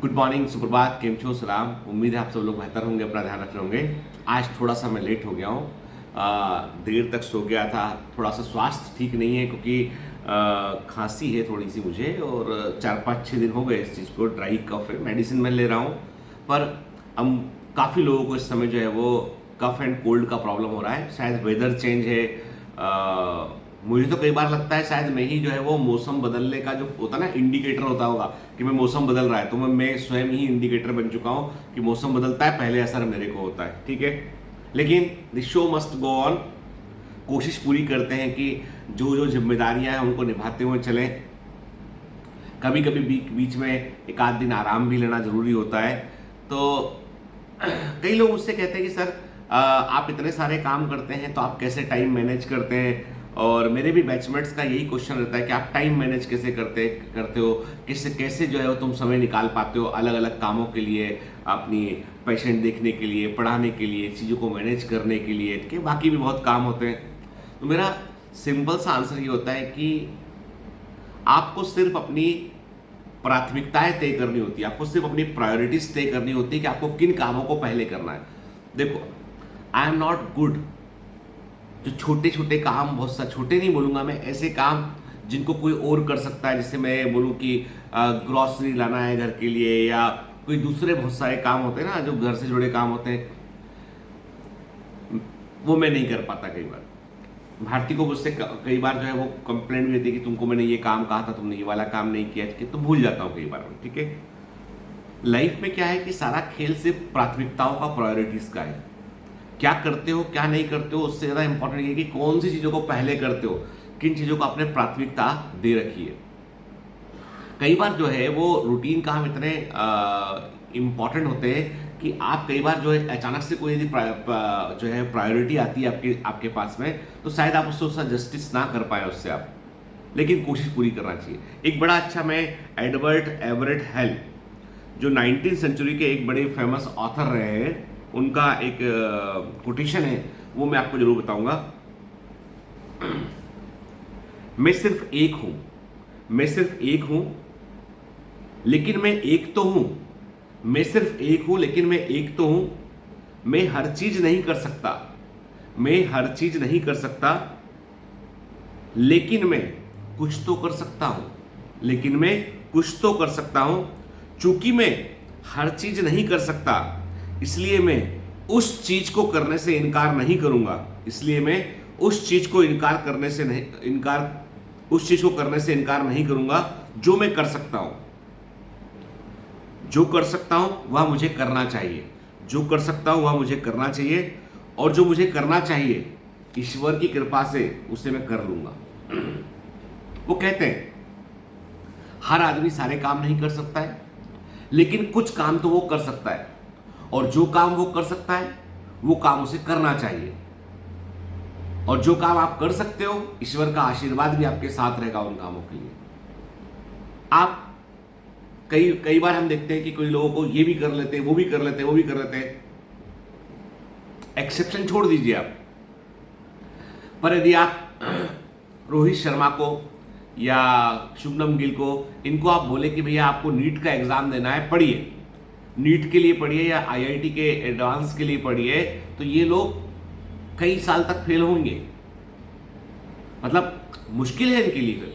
Good morning, सुप्रभात, केम छो, सलाम। उम्मीद है आप सब लोग बेहतर होंगे, अपना ध्यान रख रहे होंगे। आज थोड़ा सा मैं लेट हो गया हूँ। देर तक सो गया था। थोड़ा सा स्वास्थ्य ठीक नहीं है क्योंकि खांसी है थोड़ी सी मुझे, और 4-5-6 दिन हो गए इस चीज़ को। ड्राई कफ है, मेडिसिन मैं ले रहा हूँ, पर हम काफ़ी लोगों को इस समय जो है वो कफ एंड कोल्ड का प्रॉब्लम हो रहा है। शायद वेदर चेंज है। मुझे तो कई बार लगता है शायद मैं ही जो है वो मौसम बदलने का जो होता है ना, इंडिकेटर होता होगा कि मैं मौसम बदल रहा है, तो मैं स्वयं ही इंडिकेटर बन चुका हूँ कि मौसम बदलता है, पहले असर मेरे को होता है। ठीक है, लेकिन this show must go on. कोशिश पूरी करते हैं कि जो जो जिम्मेदारियां हैं उनको निभाते हुए चलें। कभी कभी बीच में एक आध दिन आराम भी लेना जरूरी होता है। तो कई लोग मुझसे कहते हैं कि सर आप इतने सारे काम करते हैं तो आप कैसे टाइम मैनेज करते हैं। और मेरे भी बैचमेट्स का यही क्वेश्चन रहता है कि आप टाइम मैनेज कैसे करते हो, कैसे कैसे जो है वो तुम समय निकाल पाते हो अलग अलग कामों के लिए, अपनी पेशेंट देखने के लिए, पढ़ाने के लिए, चीज़ों को मैनेज करने के लिए, कि बाकी भी बहुत काम होते हैं। तो मेरा सिंपल सा आंसर ये होता है कि आपको सिर्फ अपनी प्राथमिकताएं तय करनी होती है, आपको सिर्फ अपनी प्रायोरिटीज तय करनी होती है कि आपको किन कामों को पहले करना है। देखो, आई एम नॉट गुड जो छोटे छोटे काम, बहुत सा छोटे नहीं बोलूंगा मैं, ऐसे काम जिनको कोई और कर सकता है, जैसे मैं बोलूँ कि ग्रॉसरी लाना है घर के लिए, या कोई दूसरे बहुत सारे काम होते हैं ना जो घर से जुड़े काम होते हैं, वो मैं नहीं कर पाता। कई बार भारती को मुझसे कई बार जो है वो कंप्लेंट भी देती है कि तुमको मैंने ये काम कहा था, तुमने ये वाला काम नहीं किया, कि तो भूल जाता हूँ कई बार। ठीक है, लाइफ में क्या है कि सारा खेल सिर्फ प्राथमिकताओं का, प्रायोरिटीज का है। क्या करते हो क्या नहीं करते हो उससे ज़्यादा इंपॉर्टेंट है कि कौन सी चीज़ों को पहले करते हो, किन चीज़ों को आपने प्राथमिकता दे रखी है। कई बार जो है वो रूटीन काम इतने इम्पॉर्टेंट होते हैं कि आप कई बार जो है अचानक से कोई यदि जो है प्रायोरिटी आती है आपके पास में, तो शायद आप उससे उसका जस्टिस ना कर पाए उससे आप, लेकिन कोशिश पूरी करना चाहिए। एक बड़ा अच्छा, मैं एडवर्ड एवरेट हेल जो 19वीं सेंचुरी के एक बड़े फेमस ऑथर रहे हैं, उनका एक कोटेशन है, वो मैं आपको जरूर बताऊंगा। मैं सिर्फ एक हूं, मैं सिर्फ एक हूं लेकिन मैं एक तो हूं, मैं सिर्फ एक हूं लेकिन मैं एक तो हूं। मैं हर चीज नहीं कर सकता, मैं हर चीज नहीं कर सकता, लेकिन मैं कुछ तो कर सकता हूं, लेकिन मैं कुछ तो कर सकता हूं। चूंकि मैं हर चीज नहीं कर सकता, इसलिए मैं उस चीज को करने से इनकार नहीं करूंगा, इसलिए मैं उस चीज को उस चीज को करने से इनकार नहीं करूंगा जो मैं कर सकता हूं। जो कर सकता हूं वह मुझे करना चाहिए, जो कर सकता हूं वह मुझे करना चाहिए, और जो मुझे करना चाहिए ईश्वर की कृपा से उसे मैं कर लूंगा। वो कहते हैं हर आदमी सारे काम नहीं कर सकता है, लेकिन कुछ काम तो वो कर सकता है, और जो काम वो कर सकता है वो काम उसे करना चाहिए। और जो काम आप कर सकते हो, ईश्वर का आशीर्वाद भी आपके साथ रहेगा उन कामों के लिए। आप कई कई बार हम देखते हैं कि कोई लोगों को ये भी कर लेते हैं, वो भी कर लेते हैं, वो भी कर लेते हैं, एक्सेप्शन छोड़ दीजिए आप। पर यदि आप रोहित शर्मा को या शुभमन गिल को, इनको आप बोले कि भैया आपको नीट का एग्जाम देना है, पढ़िए, नीट के लिए पढ़िए या आईआईटी के एडवांस के लिए पढ़िए, तो ये लोग कई साल तक फेल होंगे। मतलब मुश्किल है इनके लिए फिर,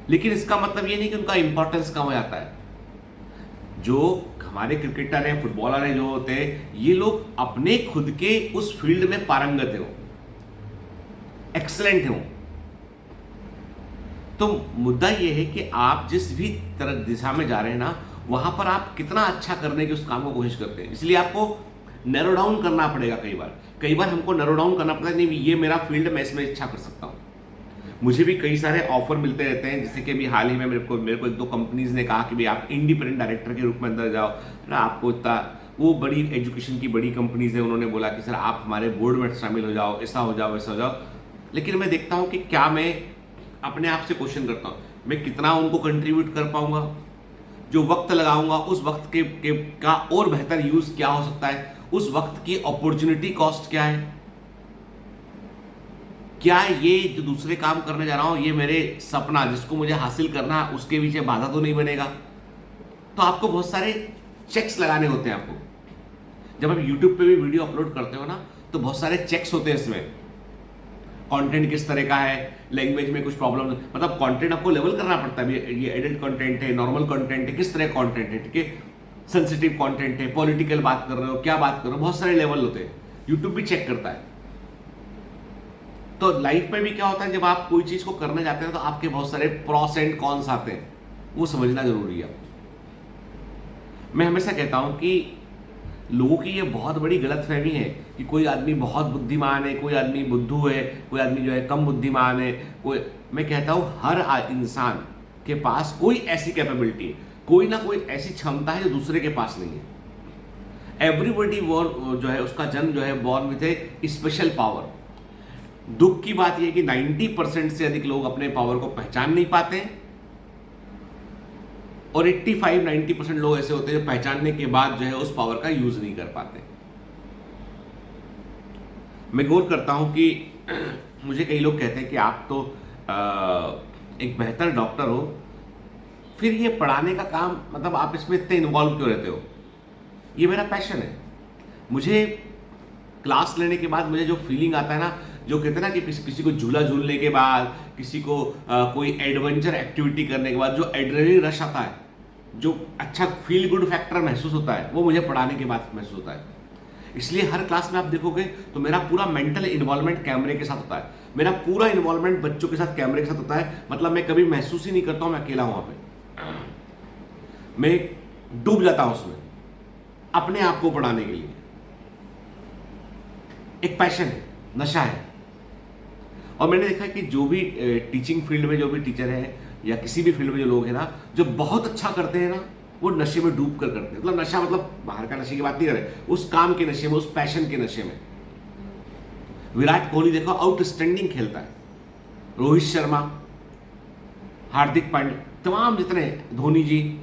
लेकिन इसका मतलब ये नहीं कि उनका इंपॉर्टेंस कम हो जाता है। जो हमारे क्रिकेटर हैं, फुटबॉलर हैं, जो होते हैं, ये लोग अपने खुद के उस फील्ड में पारंगत हो, एक्सलेंट हो। तो मुद्दा यह है कि आप जिस भी तरह दिशा में जा रहे हैं ना, वहां पर आप कितना अच्छा करने की उस काम को कोशिश करते हैं। इसलिए आपको नैरो डाउन करना पड़ेगा। कई बार हमको नैरो डाउन करना पड़ता है, नहीं ये मेरा फील्ड, मैं इसमें अच्छा कर सकता हूं। मुझे भी कई सारे ऑफर मिलते रहते हैं, जैसे कि अभी हाल ही में मेरे को 1-2 कंपनीज ने कहा कि भाई आप इंडिपेंडेंट डायरेक्टर के रूप में अंदर जाओ ना, आपको इतना, वो बड़ी एजुकेशन की बड़ी कंपनीज है, उन्होंने बोला कि सर आप हमारे बोर्ड में शामिल हो जाओ, ऐसा हो जाओ, वैसा हो जाओ। लेकिन मैं देखता हूं कि क्या मैं अपने आप से क्वेश्चन करता हूं, मैं कितना उनको कंट्रीब्यूट कर पाऊंगा, जो वक्त लगाऊंगा उस वक्त का और बेहतर यूज क्या हो सकता है, उस वक्त की अपॉर्चुनिटी कॉस्ट क्या है, क्या ये जो दूसरे काम करने जा रहा हूं ये मेरे सपना जिसको मुझे हासिल करना है उसके पीछे बाधा तो नहीं बनेगा। तो आपको बहुत सारे चेक्स लगाने होते हैं। आपको जब आप यूट्यूब पे भी वीडियो अपलोड करते हो ना, तो बहुत सारे चेक्स होते हैं इसमें। कंटेंट किस तरह का है, लैंग्वेज में कुछ प्रॉब्लम, मतलब कंटेंट आपको लेवल करना पड़ता है। ये एडिट कंटेंट है, नॉर्मल कंटेंट है, किस तरह कंटेंट है, ठीक है, सेंसिटिव कंटेंट है, पॉलिटिकल बात कर रहे हो, क्या बात कर रहे हो, बहुत सारे लेवल होते हैं। यूट्यूब भी चेक करता है। तो लाइफ में भी क्या होता है, जब आप कोई चीज को करने जाते हैं तो आपके बहुत सारे प्रॉस एंड कॉन्स आते हैं, वो समझना जरूरी है। मैं हमेशा कहता हूं कि लोगों की ये बहुत बड़ी गलतफहमी है कि कोई आदमी बहुत बुद्धिमान है, कोई आदमी बुद्धू है, कोई आदमी जो है कम बुद्धिमान है, कोई। मैं कहता हूं हर इंसान के पास कोई ऐसी कैपेबिलिटी है, कोई ना कोई ऐसी क्षमता है जो दूसरे के पास नहीं है। एवरीबॉडी जो है उसका जन्म जो है born with A special power. दुख की बात यह है कि 90% से अधिक लोग अपने पावर को पहचान नहीं पाते हैं, और 85-90% लोग ऐसे होते हैं जो पहचानने के बाद जो है उस पावर का यूज नहीं कर पाते। मैं गौर करता हूं कि मुझे कई लोग कहते हैं कि आप तो एक बेहतर डॉक्टर हो, फिर ये पढ़ाने का काम, मतलब आप इसमें इतने इन्वॉल्व क्यों रहते हो? ये मेरा पैशन है। मुझे क्लास लेने के बाद मुझे जो फीलिंग आता है ना, जो कहते हैं ना कि किसी को झूला झूलने के बाद, किसी को कोई एडवेंचर एक्टिविटी करने के बाद जो एड्रेनलिन रश आता है, जो अच्छा फील गुड फैक्टर महसूस होता है, वो मुझे पढ़ाने के बाद महसूस होता है। इसलिए हर क्लास में आप देखोगे तो मेरा पूरा मेंटल इन्वॉल्वमेंट कैमरे के साथ होता है, मेरा पूरा इन्वॉल्वमेंट बच्चों के साथ कैमरे के साथ होता है। मतलब मैं कभी महसूस ही नहीं करता हूं मैं अकेला हूं वहां पे, मैं डूब जाता हूं उसमें अपने आप को पढ़ाने के लिए। एक पैशन है, नशा है। और मैंने देखा कि जो भी टीचिंग फील्ड में जो भी टीचर है या किसी भी फील्ड में जो लोग हैं ना, जो बहुत अच्छा करते हैं ना, वो नशे में डूब कर करते हैं। मतलब नशा, मतलब बाहर का नशे की बात नहीं कर रहे, उस काम के नशे में, उस पैशन के नशे में। विराट कोहली देखो आउटस्टैंडिंग खेलता है, रोहित शर्मा, हार्दिक पांड्या, तमाम जितने, धोनी जी,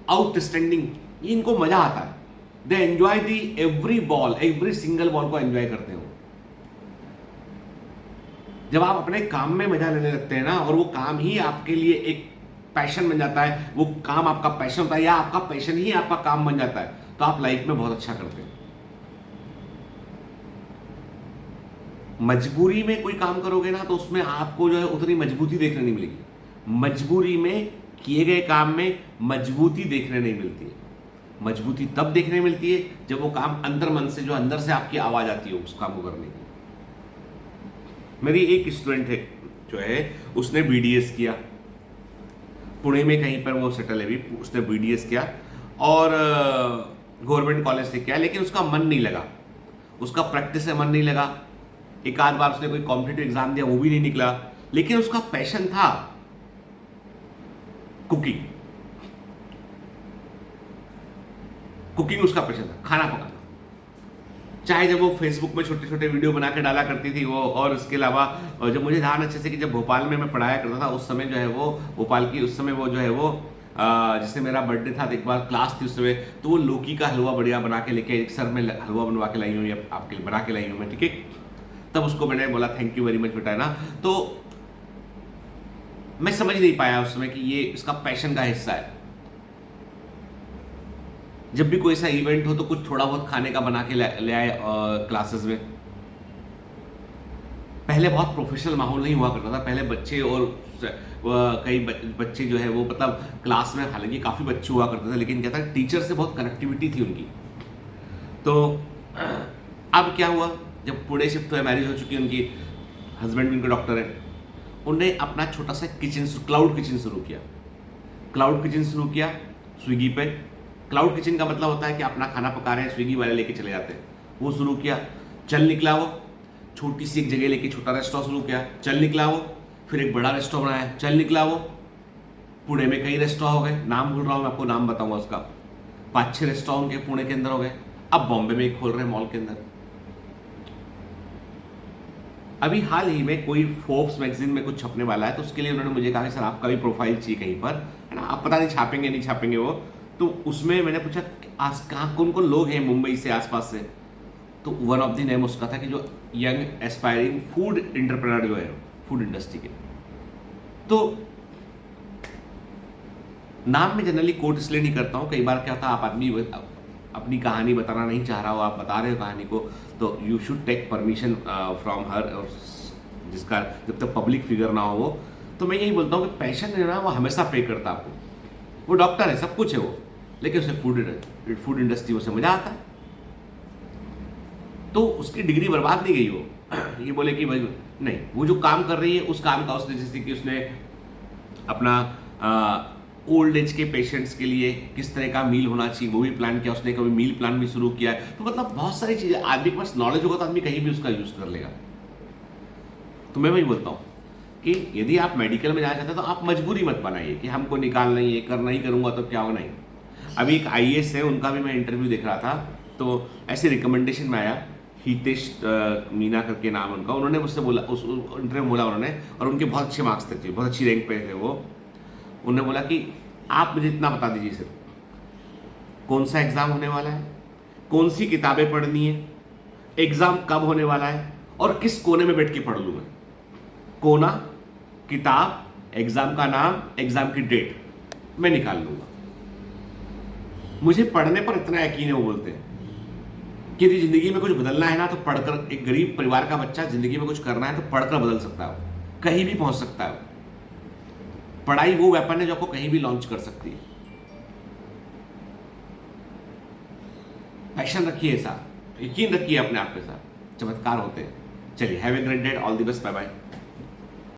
आउटस्टैंडिंग, इनको मजा आता है। They enjoy the every ball, every single ball को एंजॉय करते हो। जब आप अपने काम में मजा लेने लगते हैं ना, और वो काम ही आपके लिए एक पैशन बन जाता है, वो काम आपका पैशन होता है, या आपका पैशन ही आपका काम बन जाता है, तो आप लाइफ में बहुत अच्छा करते हो। मजबूरी में कोई काम करोगे ना, तो उसमें आपको जो है उतनी मजबूती देखने नहीं मिलेगी। मजबूरी में किए गए काम में मजबूती देखने नहीं मिलती है। मजबूती तब देखने मिलती है जब वो काम अंदर मन से, जो अंदर से आपकी आवाज आती है उस काम को करने की। मेरी एक स्टूडेंट है जो है, उसने बीडीएस किया, पुणे में कहीं पर वो सेटल है भी, उसने बीडीएस किया और गवर्नमेंट कॉलेज से किया, लेकिन उसका मन नहीं लगा, उसका प्रैक्टिस से मन नहीं लगा। एक आध बार उसने कोई कॉम्पिटिटिव एग्जाम दिया, वो भी नहीं निकला। लेकिन उसका पैशन था कुकिंग, कुकिंग उसका पैशन था, खाना पकाना। चाहे जब वो फेसबुक में छोटे छोटे वीडियो बना के डाला करती थी वो, और इसके अलावा जब मुझे ध्यान अच्छे से कि जब भोपाल में मैं पढ़ाया करता था उस समय जो है वो भोपाल की, उस समय वो जो है वो जिससे मेरा बर्थडे था, तो एक बार क्लास थी उस समय, तो वो लौकी का हलवा बढ़िया बना के लेके, एक सर में हलवा बनवा के लाई हूँ, या आपके लिए बना के लाई हूँ मैं, ठीक है। तब उसको मैंने बोला थैंक यू वेरी मच बेटा, है ना। तो मैं समझ नहीं पाया उस समय कि ये इसका पैशन का हिस्सा है। जब भी कोई ऐसा इवेंट हो तो कुछ थोड़ा बहुत खाने का बना के ले आए क्लासेस में। पहले बहुत प्रोफेशनल माहौल नहीं हुआ करता था, पहले बच्चे और कई बच्चे जो है वो, मतलब क्लास में हालांकि काफ़ी बच्चे हुआ करते थे, लेकिन क्या था, टीचर से बहुत कनेक्टिविटी थी उनकी। तो अब क्या हुआ, जब पुणे शिफ्ट हुआ, मैरिज हो चुकी उनकी, हस्बैंड भी उनके डॉक्टर है, उन्होंने अपना छोटा सा किचन, क्लाउड किचन शुरू किया। क्लाउड किचन शुरू किया स्विगी पे। क्लाउड किचन का मतलब होता है कि अपना खाना पका रहे हैं, स्विगी वाले लेके चले जाते हैं। वो शुरू किया, चल निकला वो। छोटी सी एक जगह लेके छोटा रेस्टोरेंट शुरू किया, चल निकला वो। फिर एक बड़ा रेस्टोरेंट बनाया, चल निकला वो। पुणे में कई रेस्टोरेंट हो गए, नाम भूल रहा हूँ मैं, आपको नाम बताऊंगा उसका। 5-6 रेस्टोरेंट के पुणे के अंदर हो गए। अब बॉम्बे में एक खोल रहे हैं मॉल के अंदर। अभी हाल ही में कोई फोर्ब्स मैगजीन में कुछ छपने वाला है, तो उसके लिए उन्होंने मुझे कहा कि सर आपका भी प्रोफाइल चाहिए कहीं पर, है ना। आप पता नहीं छापेंगे नहीं छापेंगे वो। तो उसमें मैंने पूछा आज कहाँ कौन कौन लोग हैं मुंबई से, आसपास से। तो वन ऑफ द नेम उसका था कि जो यंग एस्पायरिंग फूड एंटरप्रेन्योर जो है फूड इंडस्ट्री के। तो नाम में जनरली कोट इसलिए नहीं करता हूँ, कई बार क्या होता है आप आदमी अपनी कहानी बताना नहीं चाह रहा हो, आप बता रहे हो कहानी को, तो you should take permission from her, जिसका जब तक पब्लिक फिगर ना हो वो। तो मैं यही बोलता हूँ कि पैशन जो है ना वो हमेशा पे करता है आपको। वो डॉक्टर है, सब कुछ है वो, लेकिन उसे फूड इंडस्ट्री में से मजा आता है, तो उसकी डिग्री बर्बाद नहीं गई वो। ये बोले कि भाई नहीं, वो जो काम कर रही है उस काम का उसने, जैसे कि उसने अपना ओल्ड एज के पेशेंट्स के लिए किस तरह का मील होना चाहिए वो भी प्लान किया उसने, कभी मील प्लान भी शुरू किया है। तो मतलब बहुत सारी चीज़ें, आदमी के पास नॉलेज होगा तो आदमी कहीं भी उसका यूज़ कर लेगा। तो मैं वही बोलता हूँ कि यदि आप मेडिकल में जाना चाहते हैं तो आप मजबूरी मत बनाइए कि हमको निकालना ही है, करना ही करूँगा तो क्या होगा, नहीं। अभी एक IAS है, उनका भी मैं इंटरव्यू देख रहा था, तो ऐसे रिकमेंडेशन में आया, हितेश मीना करके नाम है उनका, उन्होंने मुझसे बोला, उस इंटरव्यू में बोला उन्होंने, और उनके बहुत अच्छे मार्क्स थे, बहुत अच्छी रैंक पे थे वो। उन्होंने बोला कि आप मुझे इतना बता दीजिए सर, कौन सा एग्ज़ाम होने वाला है, कौन सी किताबें पढ़नी है, एग्ज़ाम कब होने वाला है, और किस कोने में बैठ के पढ़ लूँ मैं। कोना, किताब, एग्ज़ाम का नाम, एग्ज़ाम की डेट मैं निकाल लूँगा। मुझे पढ़ने पर इतना यकीन है, वो बोलते हैं कि यदि ज़िंदगी में कुछ बदलना है ना तो पढ़कर, एक गरीब परिवार का बच्चा ज़िंदगी में कुछ करना है तो पढ़कर बदल सकता है, कहीं भी पहुँच सकता है। पढ़ाई वो वेपन है जो आपको कहीं भी लॉन्च कर सकती है। पैशन रखिए, ऐसा यकीन रखिए अपने आप के साथ, चमत्कार होते हैं। चलिए, have a great day, all the best, bye bye.